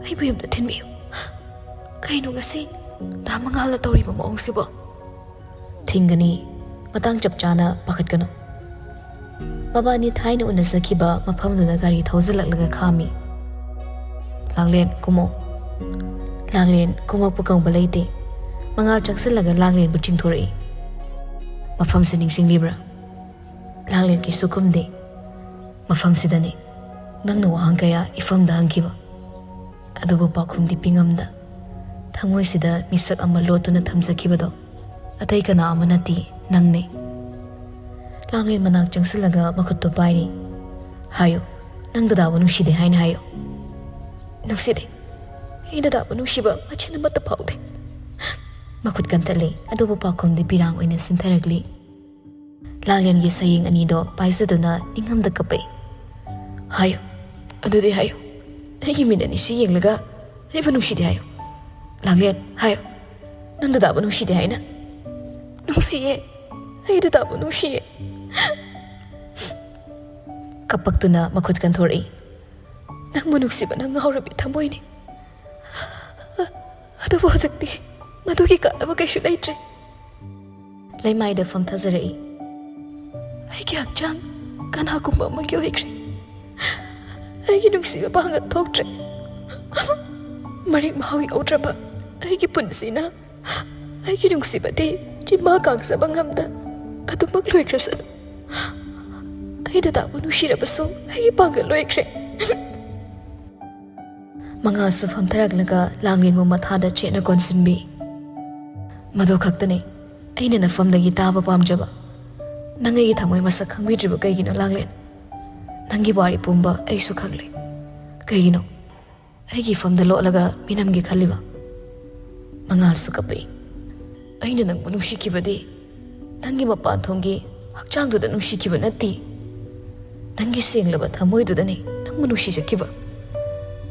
ꯑꯩꯕꯨ ꯌꯨꯝꯗ ꯊꯤꯟꯕꯤꯌꯨ ꯀꯩꯅꯣ ꯉꯁꯤ ꯗꯥ ꯃꯉꯥꯜꯅ ꯇꯧꯔꯤꯕ ꯃꯑꯣꯡꯁꯤꯕꯣ ꯊꯤꯡꯒꯅꯤ ꯃꯇꯥꯡ ꯆꯞ ꯆꯥꯅ ꯄꯥꯈꯠꯀꯅꯨ ꯃꯕꯥꯅꯤ ꯊꯥꯏꯅ ꯎꯅꯖꯈꯤꯕ ꯃꯐꯝꯗꯨꯗ ꯒꯥꯔꯤ ꯊꯧꯖꯤꯜꯂꯛꯂꯒ ꯈꯥꯝꯃꯤ ꯂꯥꯡꯂꯦꯟ ꯀꯨꯝꯃꯣ ꯂꯥꯡꯂꯦꯟ ꯀꯨꯝꯃꯛꯄ ꯀꯧꯕ ꯂꯩꯇꯦ ꯃꯉꯥꯜ ꯆꯪꯁꯤꯜꯂꯒ ꯂꯥꯡꯂꯦꯟꯕꯨ ꯆꯤꯡꯊꯣꯔꯛꯏ ꯃꯐꯝꯁꯤ ꯅꯤꯡꯁꯤꯡꯂꯤꯕ꯭ꯔꯥ ꯂꯥꯡꯂꯦꯟ ꯀꯩꯁꯨ ꯈꯨꯝꯗꯦ ꯃꯐꯝꯁꯤꯗꯅꯤ ꯅꯪꯅ ꯋꯥꯍꯪ ꯀꯌꯥ ꯏꯐꯝꯗ ꯍꯪꯈꯤꯕ ꯑꯗꯨꯕꯨ ꯄꯥꯎꯈꯨꯝꯗꯤ ꯄꯤꯉꯝꯗ ꯊꯃꯣꯏꯁꯤꯗ ꯃꯤꯁꯛ ꯑꯃ ꯂꯣꯠꯇꯨꯅ ꯊꯝꯖꯈꯤꯕꯗꯣ ꯑꯇꯩ ꯀꯅꯥ ꯑꯃ ꯅꯠꯇꯦ ꯅꯪꯅꯤ ꯂꯥꯡꯂꯦꯟ ꯃꯅꯥꯛ ꯆꯪꯁꯤꯜꯂꯒ ꯃꯈꯨꯠꯇꯣ ꯄꯥꯏꯔꯤ ꯍꯥꯏꯌꯨ ꯅꯪ ꯗꯗꯥꯕꯨ ꯅꯨꯡꯁꯤꯗꯦ ꯍꯥꯏꯅ ꯍꯥꯏꯌꯨ ꯅꯨꯡꯁꯤꯗꯦ ꯑꯩ ꯗꯗꯥꯕꯨ ꯅꯨꯡꯁꯤꯕ ꯃꯆꯤꯟ ꯑꯃꯠꯇ ꯐꯥꯎꯗꯦ ꯃꯈꯨꯠ ꯀꯟꯊꯠꯂꯤ ꯑꯗꯨꯕꯨ ꯄꯥꯎꯈꯨꯝꯗꯤ ꯄꯤꯔꯥꯡ ꯑꯣꯏꯅ ꯁꯤꯟꯊꯔꯛꯂꯤ ꯂꯥꯡꯂꯦꯟꯒꯤ ꯁꯌꯦꯡ ꯑꯅꯤꯗꯣ ꯄꯥꯏꯖꯗꯨꯅ ꯏꯪꯉꯝꯗ ꯀꯞꯄꯩ ꯍꯥꯏꯌꯨ ꯑꯗꯨꯗꯤ ꯍꯥꯏꯌꯨ ꯑꯩꯒꯤ ꯃꯤꯠ ꯑꯅꯤꯁꯤ ꯌꯦꯡꯂꯒ ꯑꯩꯕꯨ ꯅꯨꯡꯁꯤꯗꯦ ꯍꯥꯏꯌꯨ ꯂꯥꯡꯂꯦꯟ ꯍꯥꯏꯌꯨ ꯅꯪ ꯗꯗꯥꯕꯨ ꯅꯨꯡꯁꯤꯗꯦ ꯍꯥꯏꯅ ꯅꯨꯡꯁꯤꯌꯦ ꯑꯩ ꯗꯗꯥꯕꯨ ꯅꯨꯡꯁꯤꯌꯦ ꯀꯞꯄꯛꯇꯨꯅ ꯃꯈꯨꯠ ꯀꯟꯊꯣꯔꯛꯏ ꯅꯪꯕꯨ ꯅꯨꯡꯁꯤꯕꯅ ꯉꯥꯎꯔꯕꯤ ꯊꯃꯣꯏꯅꯤ ꯑꯗꯨꯕꯨ ꯍꯧꯖꯤꯛꯇꯤ ꯃꯗꯨꯒꯤ ꯀꯥꯟꯅꯕ ꯀꯩꯁꯨ ꯂꯩꯇ꯭ꯔꯦ ꯂꯩꯃꯥꯏꯗ ꯐꯝꯊꯖꯔꯛꯏ ꯑꯩꯒꯤ ꯍꯛꯆꯥꯡ ꯀꯅꯥꯒꯨꯝꯕ ꯑꯃꯒꯤ ꯑꯣꯏꯈ꯭ꯔꯦ ꯑꯩꯒꯤ ꯅꯨꯡꯁꯤꯕ ꯄꯥꯡꯒꯜ ꯊꯣꯛꯇ꯭ꯔꯦ ꯃꯔꯤꯛ ꯃꯍꯥꯎ ꯌꯥꯎꯗ꯭ꯔꯕ ꯑꯩꯒꯤ ꯄꯨꯟꯁꯤꯅ ꯑꯩꯒꯤ ꯅꯨꯡꯁꯤꯕꯗꯤ ꯆꯤꯝꯕꯥ ꯀꯥꯡꯖꯕ ꯉꯝꯗ ꯑꯗꯨꯃꯛ ꯂꯣꯏꯈ꯭ꯔꯁꯅꯨ ꯑꯩ ꯗꯗꯥꯕꯨ ꯅꯨꯡꯁꯤꯔꯕꯁꯨ ꯑꯩꯒꯤ ꯄꯥꯡꯒꯜ ꯂꯣꯏꯈ꯭ꯔꯦ ꯃꯉꯥꯜꯁꯨ ꯐꯝꯊꯔꯛꯂꯒ ꯂꯥꯡꯂꯦꯟꯕꯨ ꯃꯊꯥꯗ ꯆꯦꯠꯅ ꯀꯣꯟꯁꯤꯟꯕꯤ ꯃꯗꯨ ꯈꯛꯇꯅꯤ ꯑꯩꯅ ꯅꯐꯝꯗꯒꯤ ꯇꯥꯕ ꯄꯥꯝꯖꯕ ꯅꯪ ꯑꯩꯒꯤ ꯊꯃꯣꯏ ꯃꯁꯛ ꯈꯪꯕꯤꯗ꯭ꯔꯤꯕ ꯀꯩꯒꯤꯅꯣ ꯂꯥꯡꯂꯦꯟ ꯅꯪꯒꯤ ꯋꯥꯔꯤ ꯄꯨꯝꯕ ꯑꯩꯁꯨ ꯈꯪꯂꯦ ꯀꯩꯒꯤꯅꯣ ꯑꯩꯒꯤ ꯏꯐꯝꯗ ꯂꯣꯠꯂꯒ ꯃꯤꯅꯝꯒꯦ ꯈꯜꯂꯤꯕ ꯃꯉꯥꯜꯁꯨ ꯀꯞꯄꯤ ꯑꯩꯅ ꯅꯪꯕꯨ ꯅꯨꯡꯁꯤꯈꯤꯕꯗꯤ ꯅꯪꯒꯤ ꯃꯄꯥꯟꯊꯣꯡꯒꯤ ꯍꯛꯆꯥꯡꯗꯨꯗ ꯅꯨꯡꯁꯤꯈꯤꯕ ꯅꯠꯇꯦ ꯅꯪꯒꯤ ꯁꯦꯡꯂꯕ ꯊꯃꯣꯏꯗꯨꯗꯅꯤ ꯅꯪꯕꯨ ꯅꯨꯡꯁꯤꯖꯈꯤꯕ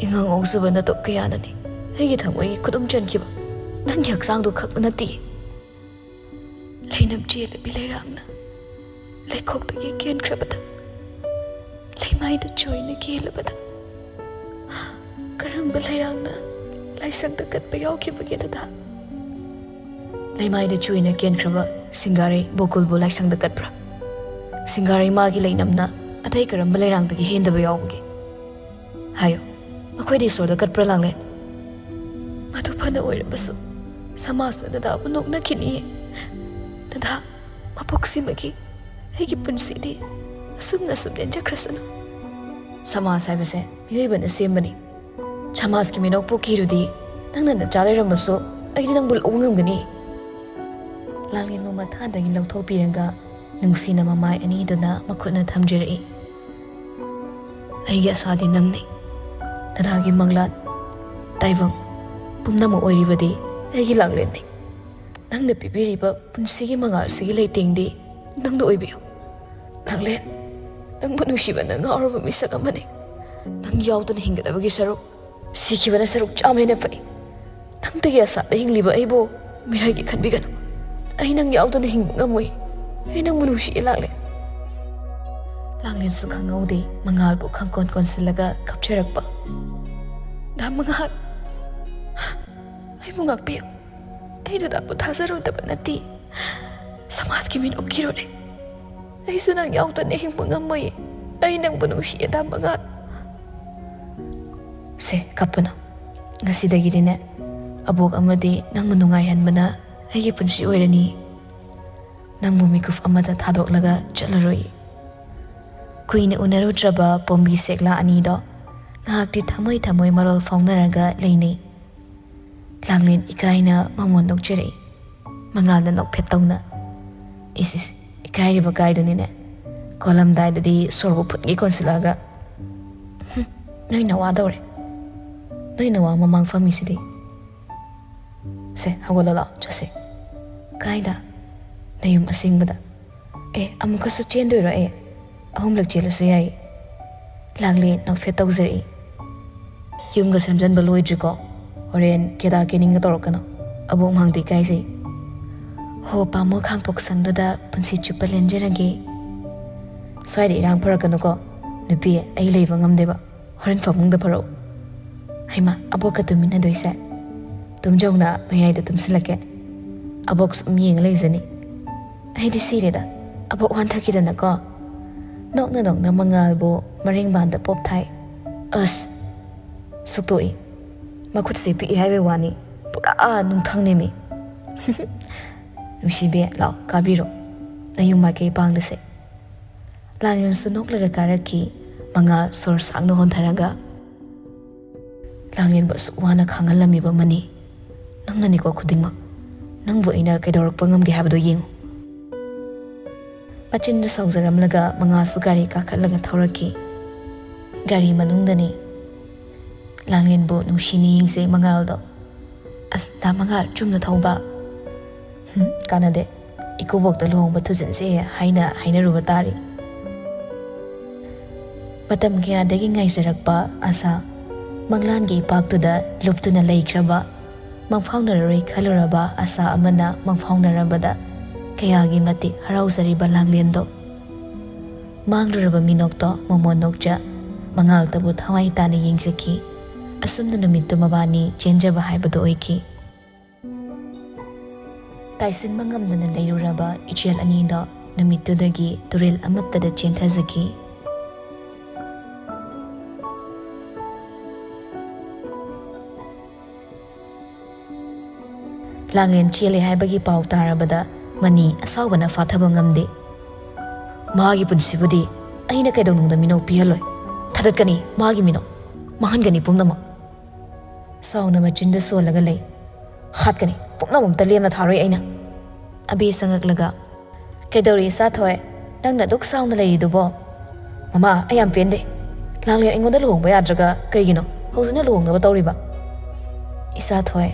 ꯏꯉꯥꯡ ꯉꯥꯎꯖꯕ ꯅꯇꯣꯞ ꯀꯌꯥꯅꯅꯤ ꯑꯩꯒꯤ ꯊꯃꯣꯏꯒꯤ ꯈꯨꯗꯨꯝ ꯆꯟꯈꯤꯕ ꯅꯪꯒꯤ ꯍꯛꯆꯥꯡꯗꯨ ꯈꯛꯇ ꯅꯠꯇꯦ ꯂꯩꯅꯝ ꯆꯦꯜꯂꯕꯤ ꯂꯩꯔꯥꯡꯅ ꯂꯩꯈꯣꯛꯇꯒꯤ ꯀꯦꯟꯈ꯭ꯔꯕꯗ ꯂꯩꯃꯥꯏꯗ ꯆꯣꯏꯅ ꯀꯦꯜꯂꯕꯗ ꯀꯔꯝꯕ ꯂꯩꯔꯥꯡꯅ ꯂꯥꯏꯁꯪꯗ ꯀꯠꯄ ꯌꯥꯎꯈꯤꯕꯒꯦ ꯗꯗꯥ ꯂꯩꯃꯥꯏꯗ ꯆꯣꯏꯅ ꯀꯦꯟꯈ꯭ꯔꯕ ꯁꯤꯡꯒꯥꯔꯩ ꯕꯣꯀꯨꯜꯕꯨ ꯂꯥꯏꯁꯪꯗ ꯀꯠꯄ꯭ꯔꯥ ꯁꯤꯡꯒꯥꯔꯩ ꯃꯥꯒꯤ ꯂꯩꯅꯝꯅ ꯑꯇꯩ ꯀꯔꯝꯕ ꯂꯩꯔꯥꯡꯗꯒꯤ ꯍꯦꯟꯗꯕ ꯌꯥꯎꯕꯒꯦ ꯍꯥꯏꯌꯨ ꯃꯈꯣꯏꯗꯤ ꯏꯁꯣꯔꯗ ꯀꯠꯄ꯭ꯔꯥ ꯂꯥꯡꯂꯦꯟ ꯃꯗꯨ ꯐꯅ ꯑꯣꯏꯔꯕꯁꯨ ꯁꯃꯥꯖꯅ ꯗꯗꯥꯕꯨ ꯅꯣꯛꯅꯈꯤꯅꯤꯌꯦ ꯗꯗꯥ ꯃꯄꯣꯛꯁꯤꯃꯒꯤ ꯑꯩꯒꯤ ꯄꯨꯟꯁꯤꯗꯤ ꯑꯁꯨꯝꯅ ꯁꯨꯝ ꯂꯦꯟꯖꯈ꯭ꯔꯁꯅꯨ ꯁꯃꯥꯖ ꯍꯥꯏꯕꯁꯦ ꯃꯤꯑꯣꯏꯕꯅ ꯁꯦꯝꯕꯅꯤ ꯁꯃꯥꯖꯀꯤ ꯃꯤꯅꯧ ꯄꯣꯛꯈꯤꯔꯨꯗꯤ ꯅꯪꯅ ꯅꯆꯥ ꯂꯩꯔꯝꯃꯁꯨ ꯑꯩꯗꯤ ꯅꯪꯕꯨ ꯂꯧꯕ ꯉꯝꯒꯅꯤ ꯂꯥꯡꯂꯦꯟꯕꯨ ꯃꯊꯥꯗꯒꯤ ꯂꯧꯊꯣꯛꯄꯤꯔꯒ ꯅꯨꯡꯁꯤꯅ ꯃꯃꯥꯏ ꯑꯅꯤꯗꯨꯅ ꯃꯈꯨꯠꯅ ꯊꯝꯖꯔꯛꯏ ꯑꯩꯒꯤ ꯑꯁꯥꯗꯤ ꯅꯪꯅꯤ ꯗꯗꯥꯒꯤ ꯃꯪꯂꯥꯟ ꯇꯥꯏꯕꯪ ꯄꯨꯝꯅꯃꯛ ꯑꯣꯏꯔꯤꯕꯗꯤ ꯑꯩꯒꯤ ꯂꯥꯡꯂꯦꯟꯅꯤ ꯅꯪꯅ ꯄꯤꯕꯤꯔꯤꯕ ꯄꯨꯟꯁꯤꯒꯤ ꯃꯉꯥꯜꯁꯤꯒꯤ ꯂꯩꯇꯦꯡꯗꯤ ꯅꯪꯅ ꯑꯣꯏꯕꯤꯌꯨ ꯂꯥꯡꯂꯦꯟ ꯅꯪꯕꯨ ꯅꯨꯡꯁꯤꯕꯅ ꯉꯥꯎꯔꯕ ꯃꯤꯁꯛ ꯑꯃꯅꯤ ꯅꯪ ꯌꯥꯎꯗꯅ ꯍꯤꯡꯒꯗꯕꯒꯤ ꯁꯔꯨꯛ ꯁꯤꯈꯤꯕꯅ ꯁꯔꯨꯛ ꯆꯥꯝꯃ ꯍꯦꯟꯅ ꯐꯩ ꯅꯪꯇꯒꯤ ꯑꯁꯥꯗ ꯍꯤꯡꯂꯤꯕ ꯑꯩꯕꯨ ꯃꯤꯔꯥꯏꯒꯤ ꯈꯟꯕꯤꯒꯅꯨ ꯑꯩ ꯅꯪ ꯌꯥꯎꯗꯅ ꯍꯤꯡꯕ ꯉꯝꯃꯣꯏ ꯑꯩ ꯅꯪꯕꯨ ꯅꯨꯡꯁꯤꯌꯦ ꯂꯥꯡꯂꯦꯟ ꯂꯥꯡꯂꯦꯟꯁꯨ ꯈꯪꯍꯧꯗꯦ ꯃꯉꯥꯜꯕꯨ ꯈꯪꯀꯣꯟ ꯀꯣꯟꯁꯤꯜꯂꯒ ꯀꯞꯆꯔꯛꯄ ꯗꯥ ꯃꯉꯥꯜ ꯑꯩꯕꯨ ꯉꯥꯛꯄꯤꯌꯨ ꯑꯩ ꯗꯗꯥꯕꯨ ꯊꯥꯖꯔꯨꯗꯕ ꯅꯠꯇꯦ ꯁꯃꯥꯖꯀꯤ ꯃꯤꯅꯣꯛꯀꯤꯔꯣꯅꯦ ꯑꯩꯁꯨ ꯅꯪ ꯌꯥꯎꯗꯅ ꯍꯤꯡꯕ ꯉꯝꯃꯣꯏꯌꯦ ꯑꯩ ꯅꯪꯕꯨ ꯅꯨꯡꯁꯤꯌꯦ ꯗꯥ ꯃꯉꯥꯜ ꯁꯦ ꯀꯞꯄꯅꯨ ꯉꯁꯤꯗꯒꯤꯗꯤꯅꯦ ꯑꯕꯣꯛ ꯑꯃꯗꯤ ꯅꯪꯕꯨ ꯅꯨꯡꯉꯥꯏꯍꯟꯕꯅ ꯑꯩꯒꯤ ꯄꯨꯟꯁꯤ ꯑꯣꯏꯔꯅꯤ ꯅꯪꯕꯨ ꯃꯤꯀꯨꯞ ꯑꯃꯗ ꯊꯥꯗꯣꯛꯂꯒ ꯆꯠꯂꯔꯣꯏ ꯀꯨꯏꯅ ꯎꯅꯔꯨꯗ꯭ꯔꯕ ꯄꯣꯝꯕꯤ ꯁꯦꯛꯂꯥ ꯑꯅꯤꯗꯣ ꯉꯥꯏꯍꯥꯛꯇꯤ ꯊꯃꯣꯏ ꯊꯃꯣꯏ ꯃꯔꯣꯜ ꯐꯥꯎꯅꯔꯒ ꯂꯩꯅꯩ ꯂꯥꯡꯂꯦꯟ ꯏꯀꯥꯏꯅ ꯃꯉꯣꯟ ꯅꯣꯛꯆꯔꯛꯏ ꯃꯉꯥꯜꯅ ꯅꯣꯛꯐꯦꯠ ꯇꯧꯅ ꯏꯁ ꯏꯀꯥꯏꯔꯤꯕ ꯀꯥꯏꯗꯨꯅꯤꯅꯦ ꯀꯣꯜꯂꯝꯗꯥꯏꯗꯗꯤ ꯁꯣꯔꯕꯨ ꯐꯨꯠꯀꯤ ꯀꯣꯟꯁꯤꯜꯂꯛꯑꯒ ꯅꯣꯏ ꯅꯋꯥꯗꯧꯔꯦ ꯅꯣꯏ ꯅꯋꯥ ꯃꯃꯥꯡ ꯐꯝꯃꯤꯁꯤꯗꯤ ꯁꯦ ꯍꯧꯒꯠꯂ ꯂꯥꯛꯑꯣ ꯆꯠꯁꯦ ꯀꯥꯏꯗ ꯅꯌꯨꯝ ꯑꯁꯦꯡꯕꯗ ꯑꯃꯨꯛꯀꯁꯨ ꯆꯦꯟꯗꯣꯏꯔꯣ ꯑꯍꯨꯝꯂꯛ ꯆꯦꯜꯂꯁꯨ ꯌꯥꯏ ꯂꯥꯡꯂꯦꯟ ꯅꯣꯛꯐꯦꯠ ꯇꯧꯖꯔꯛꯏ ꯌꯨꯝꯒ ꯁꯦꯝꯖꯤꯟꯕ ꯂꯣꯏꯗ꯭ꯔꯤꯀꯣ ꯍꯣꯔꯦꯟ ꯀꯦꯗꯥ ꯀꯦꯅꯤꯡꯒ ꯇꯧꯔꯛꯀꯅꯣ ꯑꯕꯣꯛ ꯃꯥꯡꯗꯤ ꯏꯀꯥꯏꯖꯩ ꯍꯣ ꯄꯥꯝꯃꯣ ꯈꯥꯡꯄꯣꯛ ꯁꯪꯗꯨꯗ ꯄꯨꯟꯁꯤ ꯆꯨꯞꯄ ꯂꯦꯟꯖꯔꯒꯦ ꯁ꯭ꯋꯥꯏꯗ ꯏꯔꯥꯡ ꯐꯔꯛꯀꯅꯨꯀꯣ ꯅꯨꯄꯤ ꯑꯩ ꯂꯩꯕ ꯉꯝꯗꯦꯕ ꯍꯣꯔꯦꯟ ꯐꯃꯨꯡꯗ ꯐꯔꯛꯎ ꯍꯩꯃꯥ ꯑꯕꯣꯛꯀ ꯇꯨꯝꯃꯤꯟꯅꯗꯣꯏꯁꯦ ꯇꯨꯝꯖꯧꯅ ꯃꯌꯥꯏꯗ ꯇꯨꯝꯁꯤꯜꯂꯛꯀꯦ ꯑꯕꯣꯛ ꯁꯨꯝ ꯌꯦꯡꯉ ꯂꯩꯖꯅꯤ ꯑꯩꯗꯤ ꯁꯤꯔꯦꯗ ꯑꯕꯣꯛ ꯋꯥꯟꯊꯈꯤꯗꯅꯀꯣ ꯅꯣꯛꯅ ꯅꯣꯛꯅ ꯃꯉꯥꯜꯕꯨ ꯃꯔꯦꯡꯕꯥꯟꯗ ꯄꯣꯞꯊꯥꯏ ꯑꯁ ꯁꯨꯛꯇꯣꯛꯏ ꯃꯈꯨꯠꯁꯦ ꯄꯤꯛꯏ ꯍꯥꯏꯕꯩ ꯋꯥꯅꯤ ꯄꯨꯔꯥ ꯅꯨꯡꯊꯪꯅꯦꯃꯤ ꯅꯨꯡꯁꯤꯕꯤ ꯂꯥꯎ ꯀꯥꯕꯤꯔꯣ ꯅꯌꯨꯝ ꯃꯥꯏꯀꯩ ꯄꯥꯡꯂꯁꯦ ꯂꯥꯡꯂꯦꯟꯁꯨ ꯅꯣꯛꯂꯒ ꯀꯥꯔꯛꯈꯤ ꯃꯉꯥꯜ ꯁꯣꯔ ꯁꯥꯡꯅ ꯍꯣꯟꯊꯔꯒ ꯂꯥꯡꯂꯦꯟꯕꯨ ꯑꯁꯨꯛ ꯋꯥꯅ ꯈꯥꯡꯍꯜꯂꯝꯃꯤꯕ ꯃꯅꯤ ꯅꯪꯅꯅꯤꯀꯣ ꯈꯨꯗꯤꯡꯃꯛ ꯅꯪꯕꯨ ꯑꯩꯅ ꯀꯩꯗꯧꯔꯛꯄ ꯉꯝꯒꯦ ꯍꯥꯏꯕꯗꯣ ꯌꯦꯡꯉꯨ ꯃꯆꯤꯟꯗ ꯁꯥꯎꯖꯔꯝꯂꯒ ꯃꯉꯥꯜꯁꯨ ꯒꯥꯔꯤ ꯀꯥꯈꯠꯂꯒ ꯊꯧꯔꯛꯈꯤ ꯒꯥꯔꯤ ꯃꯅꯨꯡꯗꯅꯤ ꯂꯥꯡꯂꯦꯟꯕꯨ ꯅꯨꯡꯁꯤꯅ ꯌꯦꯡꯖꯩ ꯃꯉꯥꯜꯗꯣ ꯑꯁ ꯗꯥ ꯃꯉꯥꯜ ꯆꯨꯝꯅ ꯊꯧꯕ ꯀꯥꯟꯅꯗꯦ ꯏꯀꯨꯕꯣꯛꯇ ꯂꯨꯍꯣꯡꯕ ꯊꯨꯖꯤꯟꯁꯦ ꯍꯥꯏꯅ ꯍꯥꯏꯅꯔꯨꯕ ꯇꯥꯔꯤ ꯃꯇꯝ ꯀꯌꯥꯗꯒꯤ ꯉꯥꯏꯖꯔꯛꯄ ꯑꯁꯥ ꯃꯪꯂꯥꯟꯒꯤ ꯏꯄꯥꯛꯇꯨꯗ ꯂꯨꯞꯇꯨꯅ ꯂꯩꯈ꯭ꯔꯕ ꯃꯪꯐꯥꯎꯅꯔꯔꯣꯏ ꯈꯜꯂꯨꯔꯕ ꯑꯁꯥ ꯑꯃꯅ ꯃꯪꯐꯥꯎꯅꯔꯕꯗ ꯀꯌꯥꯒꯤ ꯃꯇꯤꯛ ꯍꯔꯥꯎꯖꯔꯤꯕ ꯂꯥꯡꯂꯦꯟꯗꯣ ꯃꯥꯡꯂꯨꯔꯕ ꯃꯤꯅꯣꯛꯇꯣ ꯃꯣꯃꯣꯟ ꯅꯣꯛꯆ ꯃꯉꯥꯜꯇꯕꯨ ꯊꯋꯥꯏ ꯇꯥꯅ ꯌꯦꯡꯖꯈꯤ ꯑꯁꯨꯝꯅ ꯅꯨꯃꯤꯠꯇꯨ ꯃꯕꯥꯅꯤ ꯆꯦꯟꯖꯕ ꯍꯥꯏꯕꯗꯨ ꯑꯣꯏꯈꯤ ꯇꯥꯏꯁꯤꯟꯕ ꯉꯝꯗꯅ ꯂꯩꯔꯨꯔꯕ ꯏꯆꯦꯜ ꯑꯅꯤꯗꯣ ꯅꯨꯃꯤꯠꯇꯨꯗꯒꯤ ꯇꯨꯔꯦꯜ ꯑꯃꯠꯇꯗ ꯆꯦꯟꯊꯖꯈꯤ ꯂꯥꯡꯂꯦꯟ ꯆꯦꯜꯂꯦ ꯍꯥꯏꯕꯒꯤ ꯄꯥꯎ ꯇꯥꯔꯕꯗ ꯃꯅꯤ ꯑꯁꯥꯎꯕꯅ ꯐꯥꯊꯕ ꯉꯝꯗꯦ ꯃꯥꯒꯤ ꯄꯨꯟꯁꯤꯕꯨꯗꯤ ꯑꯩꯅ ꯀꯩꯗꯧꯅꯨꯡꯗ ꯃꯤꯅꯣꯛ ꯄꯤꯍꯜꯂꯣꯏ ꯊꯥꯗꯠꯀꯅꯤ ꯃꯥꯒꯤ ꯃꯤꯅꯣꯛ ꯃꯥꯡꯍꯟꯒꯅꯤ ꯄꯨꯝꯅꯃꯛ ꯁꯥꯎꯅ ꯃꯆꯤꯟꯗ ꯁꯣꯜꯂꯒ ꯂꯩ ꯍꯥꯠꯀꯅꯤ ꯄꯨꯝꯅꯃꯛꯇ ꯂꯦꯝꯅ ꯊꯥꯔꯣꯏ ꯑꯩꯅ ꯑꯕꯦ ꯆꯪꯉꯛꯂꯒ ꯀꯩꯗꯧꯔꯤ ꯏꯆꯥꯊꯣꯏ ꯅꯪꯅ ꯑꯗꯨꯛ ꯁꯥꯎꯅ ꯂꯩꯔꯤꯗꯨꯕꯣ ꯃꯃꯥ ꯑꯩ ꯌꯥꯝ ꯄꯦꯟꯗꯦ ꯂꯥꯡꯂꯦꯟ ꯑꯩꯉꯣꯟꯗ ꯂꯨꯍꯣꯡꯕ ꯌꯥꯗ꯭ꯔꯒ ꯀꯩꯒꯤꯅꯣ ꯍꯧꯖꯤꯛꯅ ꯂꯨꯍꯣꯡꯅꯕ ꯇꯧꯔꯤꯕ ꯏꯆꯥꯊꯣꯏ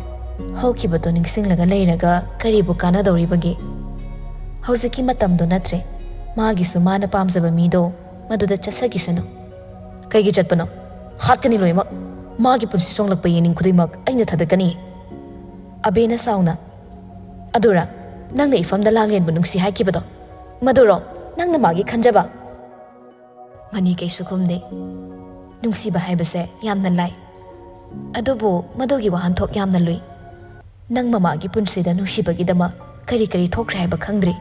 ꯍꯧꯈꯤꯕꯗꯣ ꯅꯤꯡꯁꯤꯡꯂꯒ ꯂꯩꯔꯒ ꯀꯔꯤꯕꯨ ꯀꯥꯟꯅꯗꯧꯔꯤꯕꯒꯦ ꯍꯧꯖꯤꯛꯀꯤ ꯃꯇꯝꯗꯣ ꯅꯠꯇ꯭ꯔꯦ ꯃꯥꯒꯤꯁꯨ ꯃꯥꯅ ꯄꯥꯝꯖꯕ ꯃꯤꯗꯣ ꯃꯗꯨꯗ ꯆꯠꯆꯈꯤꯁꯅꯨ ꯀꯩꯒꯤ ꯆꯠꯄꯅꯣ ꯍꯥꯠꯀꯅꯤ ꯂꯣꯏꯅꯃꯛ ꯃꯥꯒꯤ ꯄꯨꯟꯁꯤ ꯁꯣꯡꯂꯛꯄ ꯌꯦꯡꯅꯤꯡ ꯈꯨꯗꯤꯡꯃꯛ ꯑꯩꯅ ꯊꯥꯗꯠꯀꯅꯤ ꯑꯕꯦꯅ ꯁꯥꯎꯅ ꯑꯗꯨꯔ ꯅꯪꯅ ꯏꯐꯝꯗ ꯂꯥꯡꯂꯦꯟꯕꯨ ꯅꯨꯡꯁꯤ ꯍꯥꯏꯈꯤꯕꯗꯣ ꯃꯗꯨꯔꯣ ꯅꯪꯅ ꯃꯥꯒꯤ ꯈꯟꯖꯕ ꯃꯅꯤ ꯀꯩꯁꯨ ꯈꯨꯝꯗꯦ ꯅꯨꯡꯁꯤꯕ ꯍꯥꯏꯕꯁꯦ ꯌꯥꯝꯅ ꯂꯥꯏ ꯑꯗꯨꯕꯨ ꯃꯗꯨꯒꯤ ꯋꯥꯍꯟꯊꯣꯛ ꯌꯥꯝꯅ ꯂꯨꯏ ꯅꯪ ꯃꯃꯥꯒꯤ ꯄꯨꯟꯁꯤꯗ ꯅꯨꯡꯁꯤꯕꯒꯤꯗꯃꯛ ꯀꯔꯤ ꯀꯔꯤ ꯊꯣꯛꯈ꯭ꯔꯦ ꯍꯥꯏꯕ ꯈꯪꯗ꯭ꯔꯤ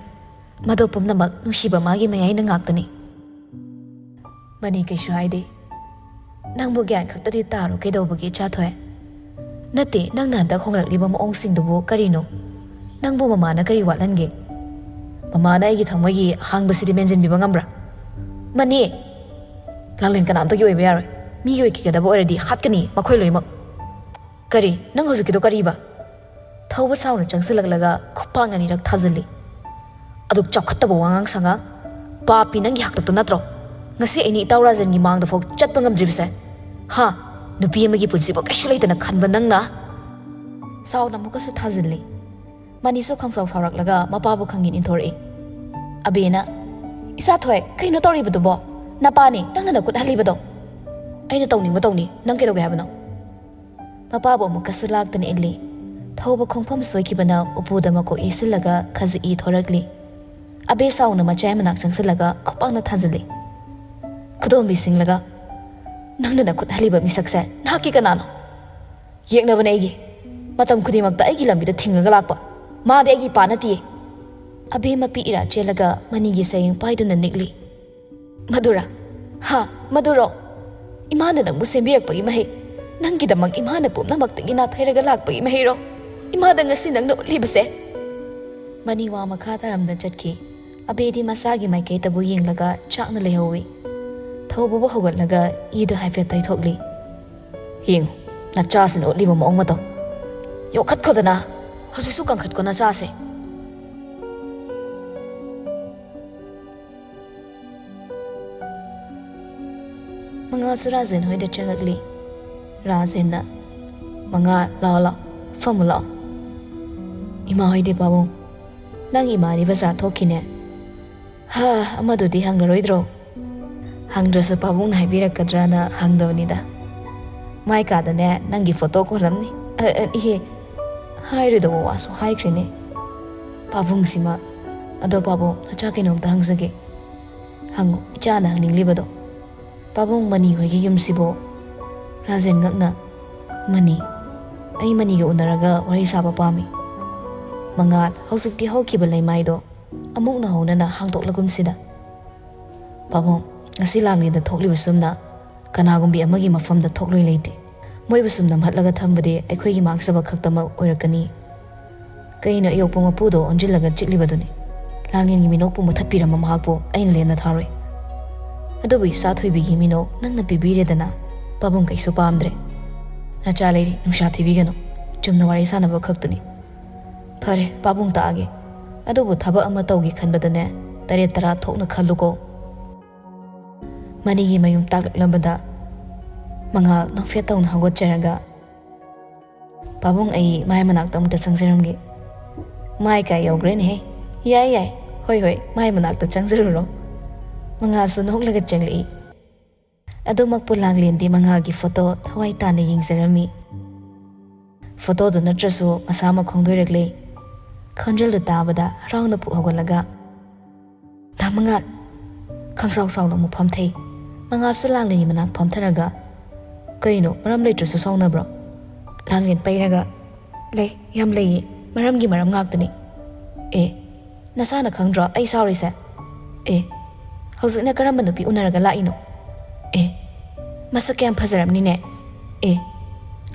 ꯃꯗꯨ ꯄꯨꯝꯅꯃꯛ ꯅꯨꯡꯁꯤꯕ ꯃꯥꯒꯤ ꯃꯌꯥꯏꯅ ꯉꯥꯛꯇꯅꯤ ꯃꯅꯤ ꯀꯩꯁꯨ ꯍꯥꯏꯗꯦ ꯅꯪꯕꯨ ꯒ꯭ꯌꯥꯟ ꯈꯛꯇꯗꯤ ꯇꯥꯔꯣ ꯀꯩꯗꯧꯕꯒꯤ ꯏꯆꯥꯊꯣꯏ ꯅꯠꯇꯦ ꯅꯪꯅ ꯍꯟꯗꯛ ꯍꯣꯡꯂꯛꯂꯤꯕ ꯃꯑꯣꯡꯁꯤꯡꯗꯨꯕꯨ ꯀꯔꯤꯅꯣ ꯅꯪꯕꯨ ꯃꯃꯥꯅ ꯀꯔꯤ ꯋꯥꯠꯍꯟꯒꯦ ꯃꯃꯥꯅ ꯑꯩꯒꯤ ꯊꯃꯣꯏꯒꯤ ꯑꯍꯥꯡꯕꯁꯤꯗꯤ ꯃꯦꯟꯁꯤꯟꯕꯤꯕ ꯉꯝꯕ꯭ꯔꯥ ꯃꯅꯤ ꯂꯥꯡꯂꯦꯟ ꯀꯅꯥꯝꯇꯒꯤ ꯑꯣꯏꯕ ꯌꯥꯔꯣꯏ ꯃꯤꯒꯤ ꯑꯣꯏꯈꯤꯒꯗꯕ ꯑꯣꯏꯔꯗꯤ ꯍꯥꯠꯀꯅꯤ ꯃꯈꯣꯏ ꯂꯣꯏꯅꯃꯛ ꯀꯔꯤ ꯅꯪ ꯍꯧꯖꯤꯛꯀꯤꯗꯣ ꯀꯔꯤꯕ ꯊꯧꯕ ꯁꯥꯎꯅ ꯆꯪꯁꯤꯜꯂꯛꯂꯒ ꯈꯨꯄꯥꯛ ꯑꯅꯤꯔꯛ ꯊꯥꯖꯤꯜꯂꯤ ꯑꯗꯨꯛ ꯆꯥꯎꯈꯠꯇꯕ ꯋꯥꯉꯥꯡ ꯁꯉꯥꯡ ꯄꯥꯄꯤ ꯅꯪꯒꯤ ꯍꯥꯛꯇꯛꯇꯣ ꯅꯠꯇ꯭ꯔꯣ ꯉꯁꯤ ꯑꯩꯅ ꯏꯇꯥꯎ ꯔꯥꯖꯟꯒꯤ ꯃꯥꯡꯗꯐꯥꯎ ꯆꯠꯄ ꯉꯝꯗ꯭ꯔꯤꯕꯁꯦ ꯍꯥ ꯅꯨꯄꯤ ꯑꯃꯒꯤ ꯄꯨꯟꯁꯤꯕꯨ ꯀꯩꯁꯨ ꯂꯩꯇꯅ ꯈꯟꯕ ꯅꯪꯅ ꯁꯥꯎꯅ ꯑꯃꯨꯛꯀꯁꯨ ꯊꯥꯖꯤꯜꯂꯤ ꯃꯅꯤꯁꯨ ꯈꯪꯁꯥꯎ ꯁꯥꯎꯔꯛꯂꯒ ꯃꯄꯥꯕꯨ ꯈꯪꯒꯤꯟ ꯏꯟꯊꯣꯔꯛꯏ ꯑꯕꯦꯅ ꯏꯆꯥꯊꯣꯏ ꯀꯩꯅꯣ ꯇꯧꯔꯤꯕꯗꯨꯕꯣ ꯅꯄꯥꯅꯤ ꯅꯪꯅ ꯅꯈꯨꯠꯍꯜꯂꯤꯕꯗꯣ ꯑꯩꯅ ꯇꯧꯅꯤꯡꯕ ꯇꯧꯅꯤ ꯅꯪ ꯀꯩꯗꯧꯒꯦ ꯍꯥꯏꯕꯅꯣ ꯃꯄꯥꯕꯨ ꯑꯃꯨꯛꯀꯁꯨ ꯂꯥꯛꯇꯅ ꯏꯜꯂꯤ ꯊꯧꯕ ꯈꯣꯡꯐꯝ ꯁꯣꯏꯈꯤꯕꯅ ꯎꯄꯨꯗ ꯃꯀꯣꯛ ꯏꯁꯤꯜꯂꯒ ꯈꯖꯏ ꯊꯣꯔꯛꯂꯤ ꯑꯕꯦ ꯁꯥꯎꯅ ꯃꯆꯥꯏ ꯃꯅꯥꯛ ꯆꯪꯁꯤꯜꯂꯒ ꯈꯨꯄꯥꯛꯅ ꯊꯥꯖꯤꯜꯂꯤ ꯈꯨꯗꯣꯝꯕꯤ ꯁꯤꯡꯂꯒ ꯅꯪꯅ ꯅꯈꯨꯠꯍꯜꯂꯤꯕ ꯃꯤꯁꯛꯁꯦ ꯅꯍꯥꯛꯀꯤ ꯀꯅꯥꯅꯣ ꯌꯦꯛꯅꯕꯅꯦ ꯑꯩꯒꯤ ꯃꯇꯝ ꯈꯨꯗꯤꯡꯃꯛꯇ ꯑꯩꯒꯤ ꯂꯝꯕꯤꯗ ꯊꯤꯡꯉꯒ ꯂꯥꯛꯄ ꯃꯥꯗꯤ ꯑꯩꯒꯤ ꯏꯄꯥ ꯅꯠꯇꯤꯌꯦ ꯑꯕꯦ ꯃꯄꯤ ꯏꯔꯥ ꯆꯦꯜꯂꯒ ꯃꯅꯤꯒꯤ ꯁꯌꯦꯡ ꯄꯥꯏꯗꯨꯅ ꯅꯤꯛꯂꯤ ꯃꯗꯨꯔꯥ ꯍꯥ ꯃꯗꯨꯔꯣ ꯏꯃꯥꯅ ꯅꯪꯕꯨ ꯁꯦꯝꯕꯤꯔꯛꯄꯒꯤ ꯃꯍꯩ ꯅꯪꯒꯤꯗꯃꯛ ꯏꯃꯥꯅ ꯄꯨꯝꯅꯃꯛꯇꯒꯤ ꯅꯥꯊꯩꯔꯒ ꯂꯥꯛꯄꯒꯤ ꯃꯍꯩꯔꯣ ꯏꯃꯥꯗ ꯉꯁꯤ ꯅꯪꯅ ꯎꯠꯂꯤꯕꯁꯦ ꯃꯅꯤ ꯋꯥ ꯃꯈꯥ ꯇꯥꯔꯝꯅ ꯆꯠꯈꯤ ꯑꯕꯦꯗꯤ ꯃꯁꯥꯒꯤ ꯃꯥꯏꯀꯩꯗꯕꯨ ꯌꯦꯡꯂꯒ ꯆꯥꯛꯅ ꯂꯩꯍꯧꯏ ꯊꯧꯕꯕꯨ ꯍꯧꯒꯠꯂꯒ ꯏꯗꯨ ꯍꯥꯏꯐꯦꯠ ꯇꯩꯊꯣꯛꯂꯤ ꯌꯦꯡꯉꯨ ꯅꯆꯥꯁꯤꯅ ꯎꯠꯂꯤꯕ ꯃꯑꯣꯡ ꯃꯇꯧ ꯌꯣꯛꯈꯠꯈꯣꯗꯅ ꯍꯧꯖꯤꯛꯁꯨ ꯀꯟꯈꯠꯀꯣ ꯅꯆꯥꯁꯦ ꯃꯉꯥꯜꯁꯨ ꯔꯥꯖꯦꯟ ꯍꯣꯏꯗ ꯆꯪꯉꯛꯂꯤ ꯔꯥꯖꯦꯟꯅ ꯃꯉꯥꯜ ꯂꯥꯛꯑꯣ ꯂꯥꯛꯑꯣ ꯐꯝꯃꯨ ꯂꯥꯛꯑꯣ ꯏꯃꯥ ꯍꯣꯏꯗꯤ ꯄꯥꯕꯨꯡ ꯅꯪ ꯏꯃꯥꯗꯤ ꯕꯖꯥꯔ ꯊꯣꯛꯈꯤꯅꯦ ꯍꯥ ꯑꯃꯗꯨꯗꯤ ꯍꯪꯂꯔꯣꯏꯗ꯭ꯔꯣ ꯍꯪꯗ꯭ꯔꯁꯨ ꯄꯥꯕꯨꯡꯅ ꯍꯥꯏꯕꯤꯔꯛꯀꯗ꯭ꯔꯅ ꯍꯪꯗꯕꯅꯤꯗ ꯃꯥꯏ ꯀꯥꯗꯅꯦ ꯅꯪꯒꯤ ꯐꯣꯇꯣ ꯀꯣꯜꯂꯝꯅꯤ ꯏꯍꯦ ꯍꯥꯏꯔꯣꯏꯗꯕ ꯋꯥꯁꯨ ꯍꯥꯏꯈ꯭ꯔꯦꯅꯦ ꯄꯥꯕꯨꯡꯁꯤꯃ ꯑꯗꯣ ꯄꯥꯕꯨꯡ ꯅꯆꯥ ꯀꯩꯅꯣꯝꯇ ꯍꯪꯖꯒꯦ ꯍꯪꯉꯨ ꯏꯆꯥꯅ ꯍꯪꯅꯤꯡꯂꯤꯕꯗꯣ ꯄꯥꯕꯨꯡ ꯃꯅꯤ ꯍꯣꯏꯒꯤ ꯌꯨꯝꯁꯤꯕꯨ Rajen ꯉꯛꯅ Mani, ai maniga unaraga wari saba pami. Mangal, hausikti haukiba leimaido, amuk na haunana hangdoklagumsida. Pabong, ngasi langlida thokliba sumna, kanagumbi amagi mafamda thokloi leite. Moiba sumna matlaga thambade aikhoigi mangsaba khaktamak oirakani. Kaina ayokpu mapudo onjilaga chiklibaduni. Langlin gi minokpu muthatpirama mahakpu aina lena tharoi. Adubi sathoibigi minok nangna pibiredana, pabong kaisu pamdre. Nacha leiri nungsa thibigano, chumna wari sanaba khaktuni. Phare pabong taage. Adubu thaba ama tawgi khanbadane, tare tara thokna khalluko. Manigi mayum taglambada, mangal nokfet tawna hagot charaga. Pabong ai mai manak tamta sangsaramgi. Mai ka yogren he. Yai, hoi, mai manak ta changzaruro. Mangal su noklaga changli. Adu makpu langlin di mangal gi photo thawai tana yingzarami. Photo do natrasu masama khongdoirakle. Khonjal tabada rauna pu hogolaga. Da mangal khangsaw sawna mu phamthei. Mangal su langlin manak phamtharaga. Kaino maram leitrasu sawna bro. Langlin pairaga. Lei yam lei maram gi maram ngaktani. Nasana khangdra ai sawri se. Hauzikna karamba nupi unaraga laino. Masak yam phajaramni ne.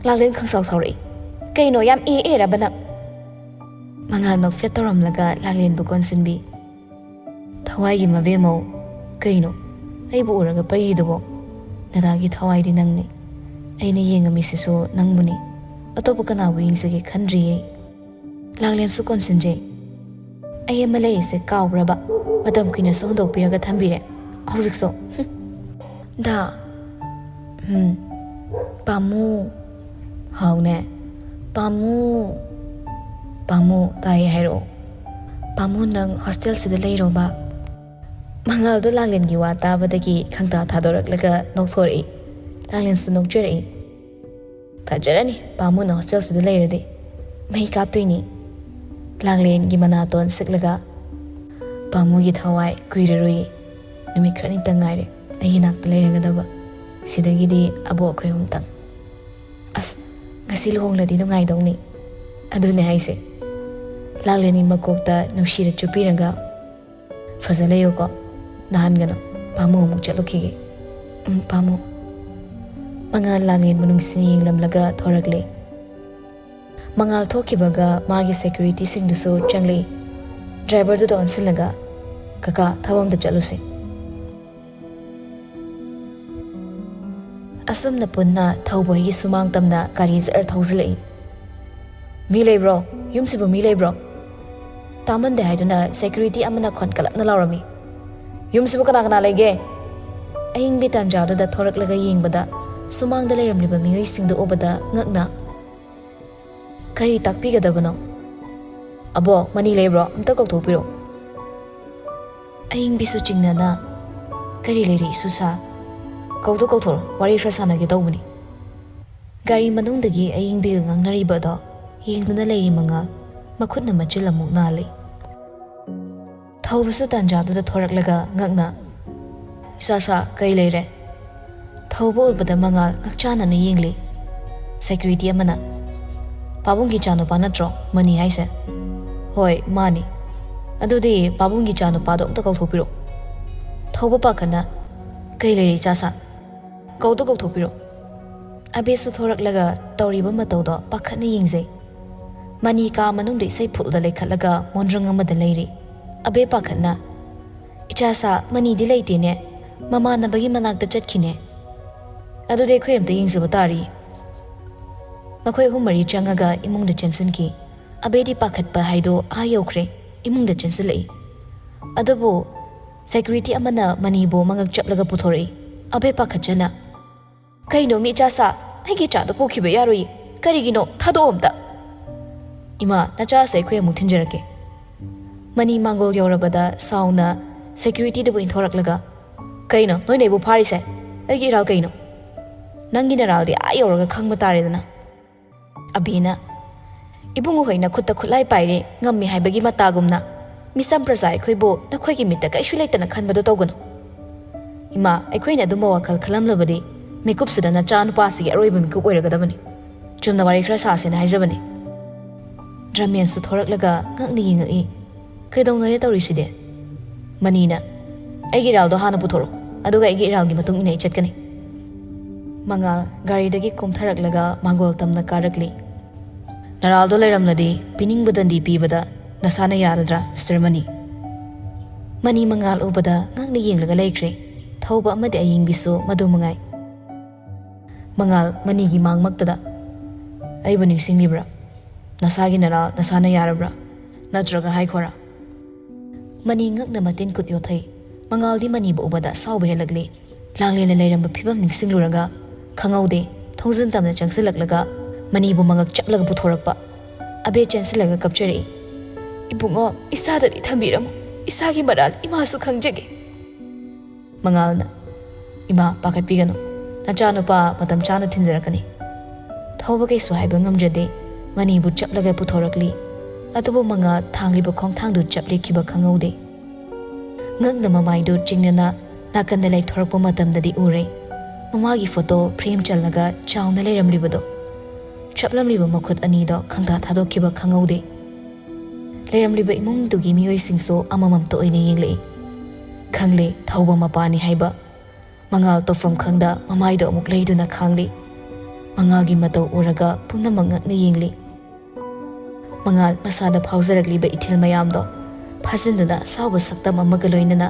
Langlin khangsaw sawri. Kaino yam rabana. Mangal nok fetoram laga langlin bu konsinbi. Thawai gi mabemo. Kaino ai bu uraga paidubo. Nadagi thawai di nangni. Aina yengami sisu nangmuni. Atopu kana bu yingsage khandriye. Langlin su konsinje. Ai amalai se kawraba. Madam kina sondok piraga thambire. Hauzikso. Da. Pamu. Haune. Pamu tai hairo. Pamu nang hostel sida leiro ba. Mangal do langlin gi wa tabadagi khangta thadoraklaga noksori. Langlin su nokjeri. Pajarani pamu na hostel sida leirade. Mai kaptoini. Langlin gi manaton siklaga. Pamu gi thawai kuirerui. Numi khrani tangaire. Ai nakta leiragadaba. Sidagidi abo akhoi humtang. As ngasi luhongladi nungai dongni. Adune haise. Langlin makokta nushira chupiraga. Fazalayo ko. Nahangano. Pamu amuk chatlukige. Pamu. Mangal langlin manung siniying lamlaga thorakle. Mangal thokibaga magi security singduso changli. Driver do don silaga. Kaka thawam da chaluse. Asum na punna thawboy gi sumang tamna kari zar thawzilai. Mi lebro, yumsibu mi lebro. Taman de haiduna security amana khon kalak na lawrami. Yumsibu kana lege. Aing bitan jado da thorak laga yingbada sumang da leiramliba miyoi singdu obada ngakna. Kari takpigadabano. Abo mani lebro amta kokthopiro. Aing bisu chingnana kari leri susa. Kauthor wari khra ge tawbani. Gari manungdagi aing biga ngangnaribado yengduna leiri mangal makhutna machil amuk nali. Thawbasu tanjadu da thoraklaga ngakna. Isa kai leire. Thawbo ubada mangal ngakchana na yengli. Security amana. Pabunggi chanu pa natro mani haise. Hoi mani. Adudi pabunggi chanu pa do amta kauthopiro. Thawba pa kana kai leiri chasa. Kauto kauthopiro. Abesu thoraklaga tawriba matawdo pakhatna yengzai. Mani ka manungdi sai phulda lekhatlaga mondrang amada leiri. Abe pakhatna. Ichasa mani di leite ne. Mama nabagi manakta chatkine. Adude khoi amta yengzaba tari. Makhoi humari changaga imungda chensinki. Abedi pakhatpa haido ayokre imungda chensilai. Adubu security amana manibo mangak chaplaga puthori. Abe pakhatjana. Kaino mi chasa aigi chado pokhiba yaroi. Karigino thado amta. Ima nacha sai khoi amuk thinjarake. Mani mangol yorabada sauna security debu inthoraklaga. Kaino noi nebu pharise. Aigi ral kaino. Nangi naral di ayoraga khangba taredana. Abina ibungu hoina khutta khulai paire ngammi haibagi matagumna misam prasai khoibo nakhoi gi mitta kaisu leitana khanbado tawgano. Ima aikhoina duma wakal khalamlabadi mekup sidana cha nupa si aroiba mikup oiragadabani. ꯆꯨꯝꯅ ꯋꯥꯔꯤ ꯈꯔ ꯁꯥꯁꯦꯅ ꯍꯥꯏꯖꯕꯅꯤ ꯔꯥꯃꯦꯟꯁꯨ ꯊꯣꯔꯛꯂꯒ ꯉꯛꯅ ꯌꯦꯡꯉꯛꯏ ꯀꯩꯗꯧꯅꯔꯦ ꯇꯧꯔꯤꯁꯤꯗꯤ ꯃꯅꯤꯅ ꯑꯩꯒꯤ ꯏꯔꯥꯜꯗꯣ ꯍꯥꯟꯅ ꯄꯨꯊꯣꯔꯛꯎ ꯑꯗꯨꯒ ꯑꯩꯒꯤ ꯏꯔꯥꯜꯒꯤ ꯃꯇꯨꯡ ꯏꯟꯅ ꯑꯩ ꯆꯠꯀꯅꯤ ꯃꯉꯥꯜ ꯒꯥꯔꯤꯗꯒꯤ ꯀꯨꯝꯊꯔꯛꯂꯒ ꯃꯥꯡꯒꯣꯜ ꯇꯝꯅ ꯀꯥꯔꯛꯂꯤ ꯅꯔꯥꯜꯗꯣ ꯂꯩꯔꯝꯂꯗꯤ ꯄꯤꯅꯤꯡꯕ ꯗꯟꯗꯤ ꯄꯤꯕꯗ ꯅꯁꯥꯅ ꯌꯥꯔꯗ꯭ꯔꯥ ꯃꯤꯁꯇꯔ ꯃꯅꯤ ꯃꯅꯤ ꯃꯉꯥꯜ ꯎꯕꯗ ꯉꯛꯅ ꯌꯦꯡꯂꯒ ꯂꯩꯈ꯭ꯔꯦ ꯊꯧꯕ ꯑꯃꯗꯤ ꯑꯌꯤꯡꯕꯤꯁꯨ ꯃꯗꯨ ꯃꯉꯥꯏ ꯃꯉꯥꯜ ꯃꯅꯤꯒꯤ ꯃꯥꯡꯃꯛꯇꯗ ꯑꯩꯕꯨ ꯅꯤꯡꯁꯤꯡꯂꯤꯕ꯭ꯔꯥ ꯅꯁꯥꯒꯤ ꯅꯔꯥꯜ ꯅꯁꯥꯅ ꯌꯥꯔꯕ꯭ꯔꯥ ꯅꯠꯇ꯭ꯔꯒ ꯍꯥꯏꯈꯣꯔꯥ ꯃꯅꯤ ꯉꯛꯅ ꯃꯇꯤꯟ ꯀꯨꯠ ꯌꯣꯠꯊꯩ ꯃꯉꯥꯜꯗꯤ ꯃꯅꯤꯕꯨ ꯎꯕꯗ ꯁꯥꯎꯕ ꯍꯦꯜꯂꯛꯂꯤ ꯂꯥꯡꯂꯦꯟꯅ ꯂꯩꯔꯝꯕ ꯐꯤꯕꯝ ꯅꯤꯡꯁꯤꯡꯂꯨꯔꯒ ꯈꯪꯍꯧꯗꯦ ꯊꯣꯡꯖꯤꯟ ꯇꯝꯅ ꯆꯪꯁꯤꯜꯂꯛꯂꯒ ꯃꯅꯤꯕꯨ ꯃꯉꯛ ꯆꯞꯂꯒ ꯄꯨꯊꯣꯔꯛꯄ ꯑꯕꯦ ꯆꯦꯟꯁꯤꯜꯂꯒ ꯀꯞꯆꯔꯛꯏ ꯏꯕꯨꯡꯉꯣ ꯏꯁꯥꯗꯗꯤ ꯊꯝꯕꯤꯔꯝꯃꯨ ꯏꯁꯥꯒꯤ ꯃꯔꯥꯜ ꯏꯃꯥꯁꯨ ꯈꯪꯖꯒꯦ ꯃꯉꯥꯜꯅ ꯏꯃꯥ ꯄꯥꯈꯠꯄꯤꯒꯅꯨ ꯅꯆꯥꯅꯨꯄꯥ ꯃꯇꯝ ꯆꯥꯅ ꯊꯤꯟꯖꯔꯛꯀꯅꯤ ꯊꯧꯕ ꯀꯩꯁꯨ ꯍꯥꯏꯕ ꯉꯝꯗ꯭ꯔꯗꯦ ꯃꯅꯤꯕꯨ ꯆꯞꯂꯒ ꯄꯨꯊꯣꯔꯛꯂꯤ ꯑꯗꯨꯕꯨ ꯃꯉꯥꯜ ꯊꯥꯡꯂꯤꯕ ꯈꯣꯡꯊꯥꯡꯗꯨ ꯆꯞꯂꯤꯈꯤꯕ ꯈꯪꯍꯧꯗꯦ ꯉꯛꯅ ꯃꯃꯥꯏꯗꯨ ꯆꯤꯡꯅꯅ ꯅꯥꯀꯟꯗ ꯂꯩꯊꯣꯔꯛꯄ ꯃꯇꯝꯗꯗꯤ ꯎꯔꯦ ꯃꯃꯥꯒꯤ ꯐꯣꯇꯣ ꯐ꯭ꯔꯦꯝ ꯆꯜꯂꯒ ꯆꯥꯎꯅ ꯂꯩꯔꯝꯂꯤꯕꯗꯣ ꯆꯞꯂꯝꯂꯤꯕ ꯃꯈꯨꯠ ꯑꯅꯤꯗꯣ ꯈꯪꯊꯥ ꯊꯥꯗꯣꯛꯈꯤꯕ ꯈꯪꯍꯧꯗꯦ ꯂꯩꯔꯝꯂꯤꯕ ꯏꯃꯨꯡꯗꯨꯒꯤ ꯃꯤꯑꯣꯏꯁꯤꯡꯁꯨ ꯑꯃꯃꯝꯇ ꯑꯣꯏꯅ ꯌꯦꯡꯂꯛꯏ ꯈꯪꯂꯦ ꯊꯧꯕ ꯃꯄꯥꯅꯤ ꯍꯥꯏꯕ ꯃꯉꯥꯜ ꯇꯧꯐꯝ ꯈꯪꯗ ꯃꯃꯥꯏꯗꯣ ꯑꯃꯨꯛ ꯂꯩꯗꯨꯅ ꯈꯥꯡꯂꯤ ꯃꯉꯥꯜꯒꯤ ꯃꯇꯧ ꯎꯔꯒ ꯄꯨꯝꯅꯃꯛ ꯉꯛꯅ ꯌꯦꯡꯂꯤ ꯃꯉꯥꯜ ꯃꯁꯥꯗ ꯐꯥꯎꯖꯔꯛꯂꯤꯕ ꯏꯊꯤꯜ ꯃꯌꯥꯝꯗꯣ ꯐꯥꯖꯤꯟꯗꯨꯅ ꯁꯥꯎꯕ ꯁꯛꯇꯝ ꯑꯃꯒ ꯂꯣꯏꯅꯅ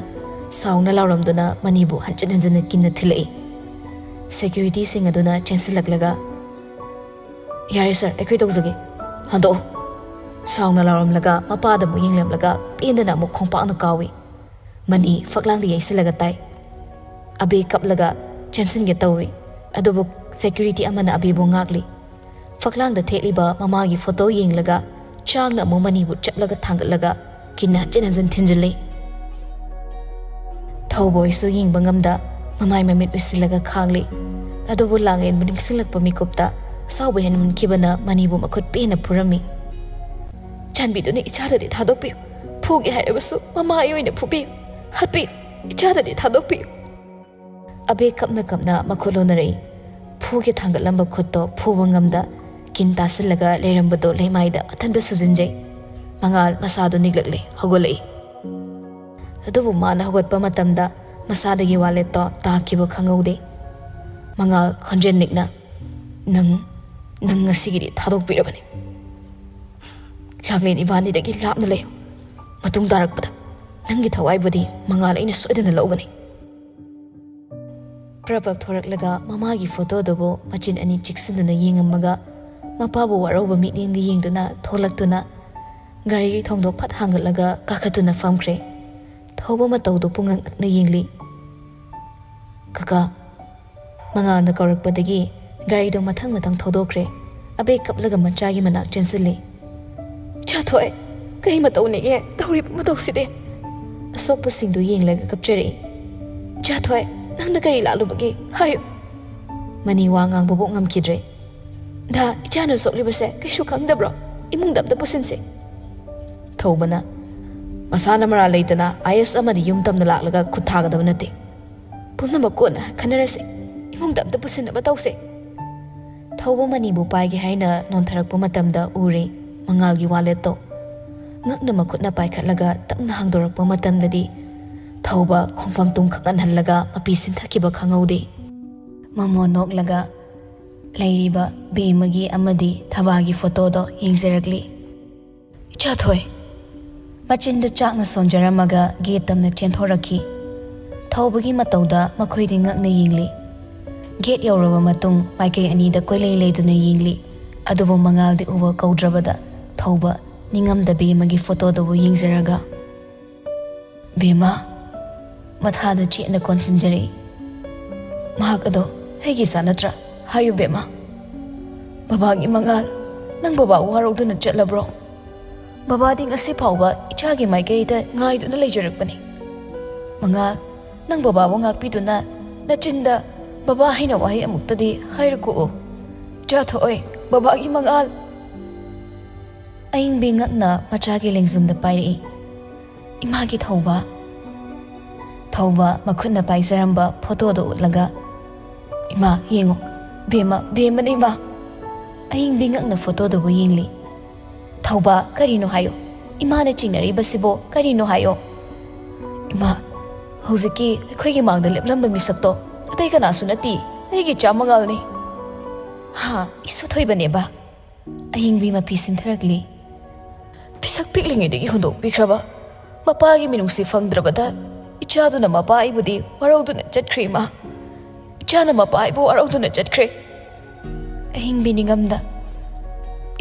ꯁꯥꯎꯅ ꯂꯥꯎꯔꯝꯗꯨꯅ ꯃꯅꯤꯕꯨ ꯍꯟꯖꯤꯟ ꯍꯟꯖꯤꯟꯅ ꯀꯤꯟꯅ ꯊꯤꯜꯂꯛꯏ ꯁꯦꯀ꯭ꯌꯨꯔꯤꯇꯤꯁꯤꯡ ꯑꯗꯨꯅ ꯆꯦꯟꯁꯤꯜꯂꯛꯂꯒ ꯌꯥꯔꯦ ꯁꯥꯔ ꯑꯩꯈꯣꯏ ꯇꯧꯖꯒꯦ ꯍꯟꯗꯣꯛꯑꯣ ꯁꯥꯎꯅ ꯂꯥꯎꯔꯝꯂꯒ ꯃꯄꯥꯗ ꯑꯃꯨꯛ ꯌꯦꯡꯂꯝꯂꯒ ꯄꯦꯟꯗꯅ ꯑꯃꯨꯛ ꯈꯣꯡꯄꯥꯛꯅ ꯀꯥꯎꯏ ꯃꯅꯤ ꯐꯛꯂꯥꯡꯗ ꯌꯩꯁꯤꯜꯂꯒ ꯇꯥꯏ ꯑꯕꯦ ꯀꯞꯂꯒ ꯆꯦꯟꯁꯤꯟꯒꯦ ꯇꯧꯏ ꯑꯗꯨꯕꯨ ꯁꯦꯀ꯭ꯌꯨꯔꯤꯇꯤ ꯑꯃꯅ ꯑꯕꯦꯕꯨ ꯉꯥꯛꯂꯤ ꯐꯛꯂꯥꯡꯗ ꯊꯦꯠꯂꯤꯕ ꯃꯃꯥꯒꯤ ꯐꯣꯇꯣ ꯌꯦꯡꯂꯒ ꯆꯥꯡꯅ ꯑꯃꯨꯛ ꯃꯅꯤꯕꯨ ꯆꯠꯂꯒ ꯊꯥꯡꯒꯠꯂꯒ ꯀꯤꯟꯅ ꯍꯟꯖꯤꯟ ꯍꯟꯖꯤꯟ ꯊꯤꯟꯖꯤꯜꯂꯤ ꯊꯧꯕꯣꯏꯁꯨ ꯌꯦꯡꯕ ꯉꯝꯗ ꯃꯃꯥꯏ ꯃꯃꯤꯠ ꯎꯏꯁꯤꯜꯂꯒ ꯈꯥꯡꯂꯤ ꯑꯗꯨꯕꯨ ꯂꯥꯡꯂꯦꯟꯕꯨ ꯅꯤꯡꯁꯤꯡꯂꯛꯄ ꯃꯤꯀꯨꯞꯇ ꯑꯁꯥꯎꯕ ꯍꯦꯟꯃꯟꯈꯤꯕꯅ ꯃꯅꯤꯕꯨ ꯃꯈꯨꯠ ꯄꯦꯟꯅ ꯐꯨꯔꯝꯃꯤ ꯆꯥꯟꯕꯤꯗꯨꯅ ꯏꯆꯥꯗꯗꯤ ꯊꯥꯗꯣꯛꯄꯤꯌꯨ ꯐꯨꯒꯦ ꯍꯥꯏꯔꯕꯁꯨ ꯃꯃꯥ ꯑꯩ ꯑꯣꯏꯅ ꯐꯨꯕꯤꯌꯨ ꯍꯥꯠꯄꯤꯌꯨ ꯏꯆꯥꯗꯗꯤ ꯊꯥꯗꯣꯛꯄꯤꯌꯨ ꯑꯕꯦ ꯀꯞꯅ ꯀꯞꯅ ꯃꯈꯨꯠ ꯂꯣꯟꯅꯔꯛꯏ ꯐꯨꯒꯦ ꯊꯥꯡꯒꯠꯂꯝꯕ ꯈꯨꯠꯇꯣ ꯐꯨꯕ ꯉꯝꯗ ꯀꯤꯟ ꯇꯥꯁꯤꯜꯂꯒ ꯂꯩꯔꯝꯕꯗꯣ ꯂꯩꯃꯥꯏꯗ ꯃꯊꯟꯇ ꯁꯨꯖꯤꯟꯖꯩ ꯃꯉꯥꯜ ꯃꯁꯥꯗꯣ ꯅꯤꯛꯂꯛꯂꯤ ꯍꯧꯒꯠꯂꯛꯏ ꯑꯗꯨꯕꯨ ꯃꯥꯅ ꯍꯧꯒꯠꯄ ꯃꯇꯝꯗ ꯃꯁꯥꯗꯒꯤ ꯋꯥꯂꯦꯠꯇꯣ ꯇꯥꯈꯤꯕ ꯈꯪꯍꯧꯗꯦ ꯃꯉꯥꯜ ꯈꯣꯟꯖꯦꯜ ꯅꯤꯛꯅ ꯅꯪ ꯉꯁꯤꯒꯤꯗꯤ ꯊꯥꯗꯣꯛꯄꯤꯔꯕꯅꯤ ꯂꯥꯡꯂꯦꯟ ꯏꯕꯥꯅꯤꯗꯒꯤ ꯂꯥꯞꯅ ꯂꯩꯌꯨ ꯃꯇꯨꯡ ꯇꯥꯔꯛꯄꯗ ꯅꯪꯒꯤ ꯊꯋꯥꯏꯕꯨꯗꯤ ꯃꯉꯥꯜ ꯑꯩꯅ ꯁꯣꯏꯗꯅ ꯂꯧꯒꯅꯤ ꯄ꯭ꯔꯚꯞ ꯊꯣꯔꯛꯂꯒ ꯃꯃꯥꯒꯤ ꯐꯣꯇꯣꯗꯨꯕꯨ ꯃꯆꯤꯟ ꯑꯅꯤ ꯆꯤꯛꯁꯤꯟꯗꯨꯅ ꯌꯦꯡꯉꯝꯃꯒ ꯃꯄꯥꯕꯨ ꯋꯥꯔꯧꯕ ꯃꯤꯠꯌꯦꯡꯗ ꯌꯦꯡꯗꯨꯅ ꯊꯣꯛꯂꯛꯇꯨꯅ ꯒꯥꯔꯤꯒꯤ ꯊꯣꯡꯗꯣ ꯐꯠ ꯍꯥꯡꯒꯠꯂꯒ ꯀꯥꯈꯠꯇꯨꯅ ꯐꯝꯈ꯭ꯔꯦ ꯊꯧꯕ ꯃꯇꯧꯗꯨ ꯄꯨꯡꯉꯛ ꯉꯛꯅ ꯌꯦꯡꯂꯤ ꯀꯀꯥ ꯃꯉꯥꯜꯅ ꯀꯧꯔꯛꯄꯗꯒꯤ ꯒꯥꯔꯤꯗꯣ ꯃꯊꯪ ꯃꯊꯪ ꯊꯧꯗꯣꯛꯈ꯭ꯔꯦ ꯑꯕꯦ ꯀꯞꯂꯒ ꯃꯆꯥꯒꯤ ꯃꯅꯥꯛ ꯆꯦꯟꯁꯤꯜꯂꯤ ꯆꯥꯊꯣꯛꯑꯦ ꯀꯩ ꯃꯇꯧꯅꯤꯒꯦ ꯇꯧꯔꯤꯕ ꯃꯇꯧꯁꯤꯗꯤ ꯑꯁꯣꯛꯄꯁꯤꯡꯗꯨ ꯌꯦꯡꯂꯒ ꯀꯞꯆꯔꯛꯏ ꯆꯥꯊꯣꯛꯑꯦ ꯅꯪꯅ ꯀꯔꯤ ꯂꯥꯛꯂꯨꯕꯒꯦ ꯍꯥꯏꯌꯨ ꯃꯅꯤ ꯋꯥ ꯉꯥꯡꯕꯕꯨ ꯉꯝꯈꯤꯗ꯭ꯔꯦ ꯗꯥ ꯏꯆꯥꯅ ꯁꯣꯛꯂꯤꯕꯁꯦ ꯀꯩꯁꯨ ꯈꯪꯗꯕ꯭ꯔꯣ ꯏꯃꯨꯡꯗ ꯑꯝꯇ ꯄꯨꯁꯤꯟꯁꯦ ꯊꯧꯕꯅ ꯃꯁꯥꯅ ꯃꯔꯥꯜ ꯂꯩꯇꯅ IAS ꯑꯃꯗꯤ ꯌꯨꯝ ꯇꯝꯅ ꯂꯥꯛꯂꯒ ꯈꯨꯠ ꯊꯥꯒꯗꯕ ꯅꯠꯇꯦ ꯄꯨꯝꯅꯃꯛ ꯀꯣꯟꯅ ꯈꯟꯅꯔꯁꯦ ꯏꯃꯨꯡꯗ ꯑꯝꯇ ꯄꯨꯁꯤꯟꯅꯕ ꯇꯧꯁꯦ ꯊꯧꯕ ꯃꯅꯤꯕꯨ ꯄꯥꯏꯒꯦ ꯍꯥꯏꯅ ꯅꯣꯟꯊꯔꯛꯄ ꯃꯇꯝꯗ ꯎꯔꯦ ꯃꯉꯥꯜꯒꯤ ꯋꯥꯂꯦꯠꯇꯣ ꯉꯛꯅ ꯃꯈꯨꯠꯅ ꯄꯥꯏꯈꯠꯂꯒ ꯇꯞꯅ ꯍꯥꯡꯗꯣꯔꯛꯄ ꯃꯇꯝꯗꯗꯤ ꯊꯧꯕ ꯈꯣꯡꯐꯝ ꯇꯨꯡ ꯈꯛꯍꯟꯍꯜꯂꯒ ꯃꯄꯤ ꯁꯤꯟꯊꯈꯤꯕ ꯈꯪꯍꯧꯗꯦ ꯃꯃꯣꯟ ꯅꯣꯛꯂꯒ ꯂꯩꯔꯤꯕ ꯕꯦꯃꯒꯤ ꯑꯃꯗꯤ ꯊꯕꯥꯒꯤ ꯐꯣꯇꯣꯗꯣ ꯌꯦꯡꯖꯔꯛꯂꯤ ꯏꯆꯥꯊꯣꯏ ꯃꯆꯤꯟꯗ ꯆꯥꯛꯅ ꯁꯣꯟꯖꯔꯝꯃꯒ ꯒꯦꯠ ꯇꯝꯅ ꯆꯦꯟꯊꯣꯔꯛꯈꯤ ꯊꯧꯕꯒꯤ ꯃꯇꯧꯗ ꯃꯈꯣꯏꯗꯤ ꯉꯛꯅ ꯌꯦꯡꯂꯤ ꯒꯦꯠ ꯌꯧꯔꯕ ꯃꯇꯨꯡ ꯃꯥꯏꯀꯩ ꯑꯅꯤꯗ ꯀꯣꯏꯂꯩ ꯂꯩꯗꯨꯅ ꯌꯦꯡꯂꯤ ꯑꯗꯨꯕꯨ ꯃꯉꯥꯜꯗꯤ ꯎꯕ ꯀꯧꯗ꯭ꯔꯕꯗ ꯊꯧꯕ ꯅꯤꯡꯉꯝꯗ ꯕꯦꯃꯒꯤ ꯐꯣꯇꯣꯗꯨꯕꯨ ꯌꯦꯡꯖꯔꯒ ꯕꯦꯃ ꯃꯊꯥꯗ ꯆꯦꯠꯅ ꯀꯣꯟꯁꯤꯟꯖꯔꯛꯏ ꯃꯍꯥꯛ ꯑꯗꯣ ꯑꯩꯒꯤ ꯏꯆꯥ ꯅꯠꯇ꯭ꯔꯥ ꯍꯥꯏꯌꯨ ꯕꯦꯃ ꯕꯕꯥꯒꯤ ꯃꯉꯥꯜ ꯅꯪ ꯕꯕꯥꯕꯨ ꯋꯥꯔꯧꯗꯨꯅ ꯆꯠꯂꯕ꯭ꯔꯣ ꯕꯕꯥꯗꯤ ꯉꯁꯤ ꯐꯥꯎꯕ ꯏꯆꯥꯒꯤ ꯃꯥꯏꯀꯩꯗ ꯉꯥꯏꯗꯨꯅ ꯂꯩꯖꯔꯛꯄꯅꯤ ꯃꯉꯥꯜ ꯅꯪ ꯕꯕꯥꯕꯨ ꯉꯥꯛꯄꯤꯗꯨꯅ ꯅꯆꯤꯟꯗ ꯕꯕꯥ ꯍꯥꯏꯅ ꯋꯥꯍꯩ ꯑꯃꯨꯛꯇꯗꯤ ꯍꯥꯏꯔꯛꯎ ꯆꯥꯊꯣꯛꯑꯣꯏ ꯕꯕꯥꯒꯤ ꯃꯉꯥꯜ ꯑꯏꯪꯕꯤ ꯉꯛꯅ ꯃꯆꯥꯒꯤ ꯂꯦꯡꯖꯨꯝꯗ ꯄꯥꯏꯔꯛꯏ ꯏꯃꯥꯒꯤ ꯊꯧꯕ ꯃꯈꯨꯠꯅ ꯄꯥꯏꯖꯔꯝꯕ ꯐꯣꯇꯣꯗꯣ ꯎꯠꯂꯒ ꯏꯃꯥ ꯌꯦꯡꯉꯨ ꯕꯦꯃꯅꯤ ꯏꯃꯥ ꯑꯍꯤꯡꯕꯤ ꯉꯛꯅ ꯐꯣꯇꯣꯗꯨꯕꯨ ꯌꯦꯡꯂꯤ꯫ ꯊꯧꯕ ꯀꯔꯤꯅꯣ ꯍꯥꯏꯌꯣ, ꯏꯃꯥꯅ ꯆꯤꯡꯅꯔꯤꯕꯁꯤꯕꯣ ꯀꯔꯤꯅꯣ ꯍꯥꯏꯌꯣ꯫ ꯏꯃꯥ, ꯍꯧꯖꯤꯛꯀꯤ ꯑꯩꯈꯣꯏꯒꯤ ꯃꯥꯡꯗ ꯂꯦꯞꯂꯝꯕ ꯃꯤꯁꯛꯇꯣ ꯑꯇꯩ ꯀꯅꯥꯁꯨ ꯅꯠꯇꯦ, ꯑꯩꯒꯤ ꯆꯥꯃꯉꯥꯜꯅꯤ꯫ ꯍꯥ, ꯏꯁꯨꯊꯣꯏꯕꯅꯦꯕ? ꯑꯍꯤꯡꯕꯤ ꯃꯄꯤ ꯁꯤꯟꯊꯔꯛꯂꯤ꯫ ꯄꯤꯁꯛ ꯄꯤꯛꯂꯤꯉꯩꯗꯒꯤ ꯍꯨꯟꯗꯣꯛꯄꯤꯈ꯭ꯔꯕ ꯃꯄꯥꯒꯤ ꯃꯤꯅꯨꯡꯁꯤ ꯐꯪꯗ꯭ꯔꯕꯗ ꯏꯆꯥꯗꯨꯅ ꯃꯄꯥ ꯑꯩꯕꯨꯗꯤ ꯋꯥꯔꯧꯗꯨꯅ ꯆꯠꯈ꯭ꯔꯦ ꯏꯃꯥ꯫ ꯏꯆꯥꯅ ꯃꯄꯥ ꯑꯩꯕꯨ ꯋꯥꯔꯧꯗꯨꯅ ꯆꯠꯈ꯭ꯔꯦ꯫ ꯑꯍꯤꯡꯕꯤ ꯅꯤꯡꯉꯝꯗ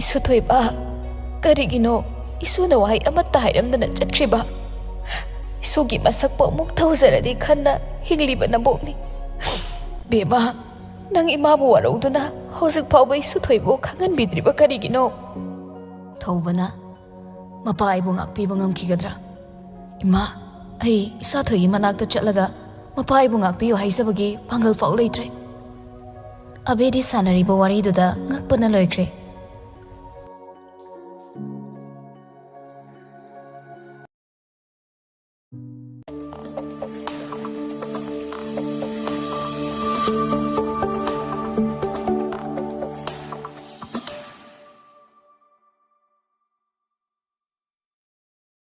ꯏꯁꯨꯊꯣꯏꯕ, ꯀꯔꯤꯒꯤꯅꯣ ꯏꯁꯨꯅ ꯋꯥꯍꯩ ꯑꯃꯠꯇ ꯍꯥꯏꯔꯝꯗꯅ ꯆꯠꯈ꯭ꯔꯤꯕ? ꯏꯁꯨꯒꯤ ꯃꯁꯛꯄꯨ ꯑꯃꯨꯛ ꯊꯧꯖꯔꯗꯤ ꯈꯟꯅ ꯍꯤꯡꯂꯤꯕ ꯅꯕꯣꯛꯅꯤ꯫ ꯕꯦꯃꯥ, ꯅꯪ ꯏꯃꯥꯕꯨ ꯋꯥꯔꯧꯗꯨꯅ ꯍꯧꯖꯤꯛ ꯐꯥꯎꯕ ꯏꯁꯨꯊꯣꯏꯕꯨ ꯈꯪꯍꯟꯕꯤꯗ꯭ꯔꯤꯕ ꯀꯔꯤꯒꯤꯅꯣ? ꯊꯧꯕꯅ ꯃꯄꯥ ꯑꯩꯕꯨ ꯉꯥꯛꯄꯤꯕ ꯉꯝꯈꯤꯒꯗ꯭ꯔꯥ? ꯏꯃꯥ, ꯑꯩ ꯏꯆꯥꯊꯣꯏꯒꯤ ꯃꯅꯥꯛꯇ ꯆꯠꯂꯒ ꯃꯄꯥ ꯑꯩꯕꯨ ꯉꯥꯛꯄꯤꯌꯨ ꯍꯥꯏꯖꯕꯒꯤ ꯄꯥꯡꯒꯜ ꯐꯥꯎ ꯂꯩꯇ꯭ꯔꯦ꯫ ꯑꯕꯦꯗꯤ ꯁꯥꯟꯅꯔꯤꯕ ꯋꯥꯔꯤꯗꯨꯗ ꯉꯛꯄꯅ ꯂꯣꯏꯈ꯭ꯔꯦ꯫